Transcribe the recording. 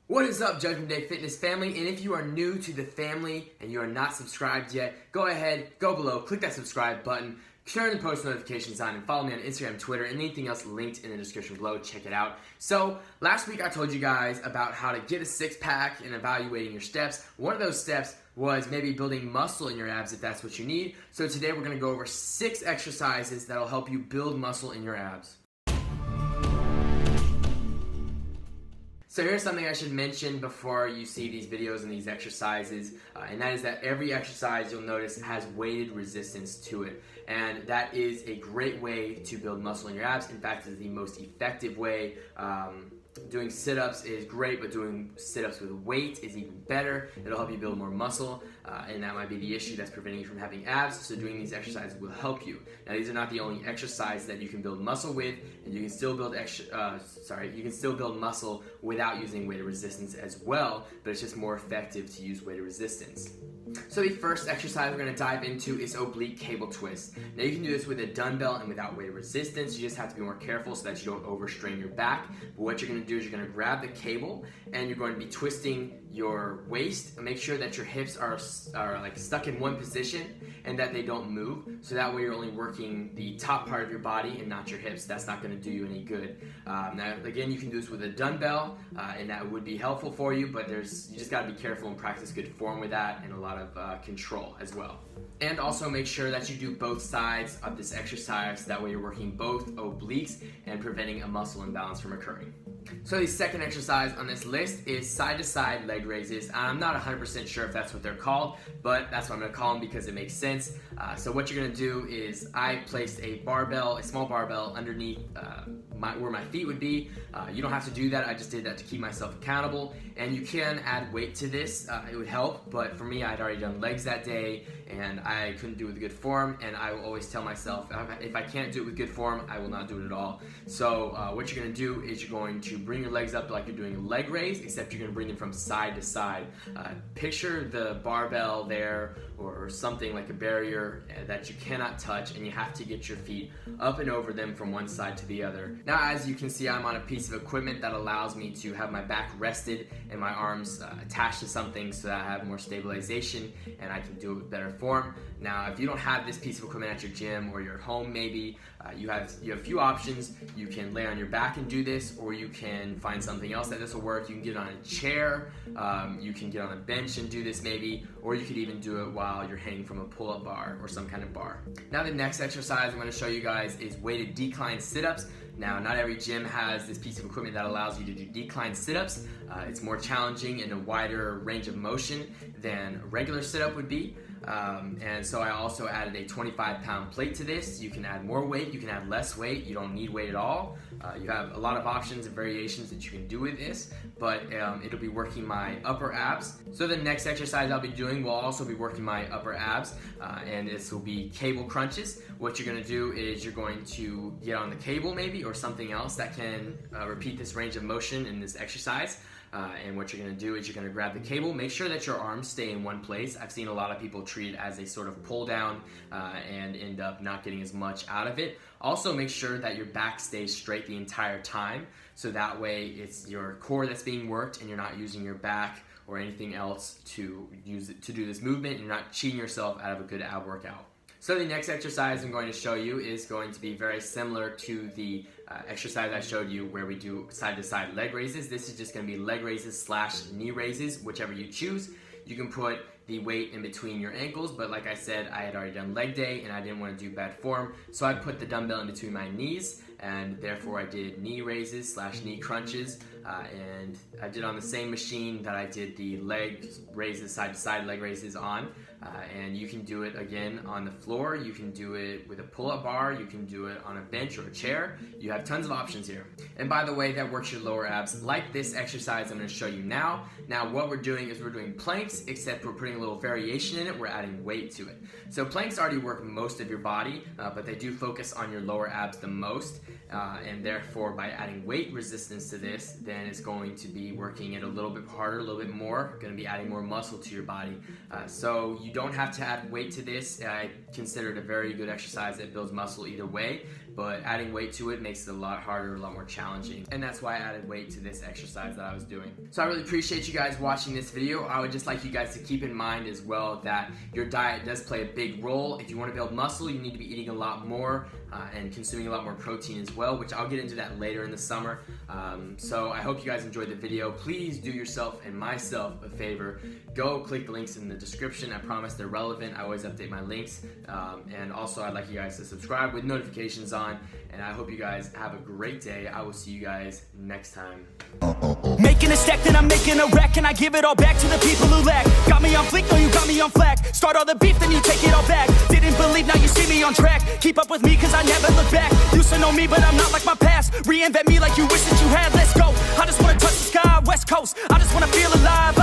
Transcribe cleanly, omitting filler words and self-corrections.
What is up, Judgment Day Fitness family? And if you are new to the family and you are not subscribed yet, go ahead, go below, click that subscribe button, turn the post notifications on, and follow me on Instagram, Twitter, and anything else linked in the description below. Check it out. So last week I told you guys about how to get a six-pack and evaluating your steps. One of those steps was maybe building muscle in your abs if that's what you need. So today we're going to go over 6 exercises that will help you build muscle in your abs. So here's something I should mention before you see these videos and these exercises, and that is that every exercise you'll notice has weighted resistance to it, and that is a great way to build muscle in your abs. In fact, it's the most effective way. Doing sit-ups is great, but doing sit-ups with weight is even better. It'll help you build more muscle, and that might be the issue that's preventing you from having abs, so doing these exercises will help you. Now, these are not the only exercises that you can build muscle with, and you can still build muscle without using weighted resistance as well, but it's just more effective to use weighted resistance. So the first exercise we're going to dive into is oblique cable twist. Now you can do this with a dumbbell and without weighted resistance. You just have to be more careful so that you don't overstrain your back. But what you're going to do is you're going to grab the cable and you're going to be twisting your waist. Make sure that your hips are like stuck in one position and that they don't move. So that way you're only working the top part of your body and not your hips. That's not going to do you any good. Now again, you can do this with a dumbbell and that would be helpful for you, but you just got to be careful and practice good form with that and a lot of control as well. And also make sure that you do both sides of this exercise. That way you're working both obliques and preventing a muscle imbalance from occurring. So the second exercise on this list is side-to-side leg raises. I'm not 100% sure if that's what they're called, but that's what I'm going to call them because it makes sense. So what you're going to do is I placed a small barbell underneath where my feet would be. You don't have to do that. I just did that to keep myself accountable. And you can add weight to this. It would help, but for me, I'd already done legs that day and I couldn't do it with good form, and I will always tell myself if I can't do it with good form, I will not do it at all. So what you're going to do is you're going to bring your legs up like you're doing a leg raise, except you're going to bring them from side to side. Picture the barbell there or something like a barrier that you cannot touch, and you have to get your feet up and over them from one side to the other. Now, as you can see, I'm on a piece of equipment that allows me to have my back rested and my arms attached to something so that I have more stabilization and I can do it with better form. Now, if you don't have this piece of equipment at your gym or you're at home, maybe you have a few options. You can lay on your back and do this, or you can find something else that this will work. You can get on a chair, you can get on a bench and do this maybe, or you could even do it while you're hanging from a pull-up bar or some kind of bar. Now the next exercise I'm going to show you guys is weighted decline sit-ups. Now, not every gym has this piece of equipment that allows you to do decline sit-ups. It's more challenging and a wider range of motion than a regular sit-up would be. And so I also added a 25-pound plate to this. You can add more weight, you can add less weight, you don't need weight at all. You have a lot of options and variations that you can do with this, but it'll be working my upper abs. So the next exercise I'll be doing will also be working my upper abs, and this will be cable crunches. What you're going to do is you're going to get on the cable maybe or something else that can repeat this range of motion in this exercise. And what you're going to do is you're going to grab the cable, make sure that your arms stay in one place. I've seen a lot of people treat it as a sort of pull down and end up not getting as much out of it. Also make sure that your back stays straight the entire time, so that way it's your core that's being worked and you're not using your back or anything else to use it to do this movement, and you're not cheating yourself out of a good ab workout. So the next exercise I'm going to show you is going to be very similar to the exercise I showed you where we do side-to-side leg raises. This is just going to be leg raises / knee raises, whichever you choose. You can put the weight in between your ankles, but like I said, I had already done leg day and I didn't want to do bad form, so I put the dumbbell in between my knees, and therefore I did knee raises / knee crunches, and I did on the same machine that I did the leg raises, side-to-side leg raises on. And you can do it again on the floor, you can do it with a pull-up bar, you can do it on a bench or a chair. You have tons of options here. And by the way, that works your lower abs like this exercise I'm going to show you now. Now what we're doing is we're doing planks, except we're putting a little variation in it. We're adding weight to it. So planks already work most of your body, but they do focus on your lower abs the most. and therefore by adding weight resistance to this, then it's going to be working it a little bit harder, a little bit more, going to be adding more muscle to your body. So you don't have to add weight to this. I consider it a very good exercise that builds muscle either way, but adding weight to it makes it a lot harder, a lot more challenging, and that's why I added weight to this exercise that I was doing. So I really appreciate you guys watching this video. I would just like you guys to keep in mind as well that your diet does play a big role. If you want to build muscle, you need to be eating a lot more and consuming a lot more protein as well, which I'll get into that later in the summer. So I hope you guys enjoyed the video. Please do yourself and myself a favor. Go click the links in the description. I promise they're relevant. I always update my links. And also I'd like you guys to subscribe with notifications on. And I hope you guys have a great day. I will see you guys next time. Making a stack, then I'm making a rack, and I give it all back to the people who lack. Got me on fleek, no, you got me on flack. Start all the beef, then you take it all back. Didn't believe, now you see me on track. Keep up with me, cause I never look back. Used to know me, but I'm not like my past. Reinvent me like you wish that you had, let's go. I just wanna touch the sky, West Coast. I just wanna feel alive.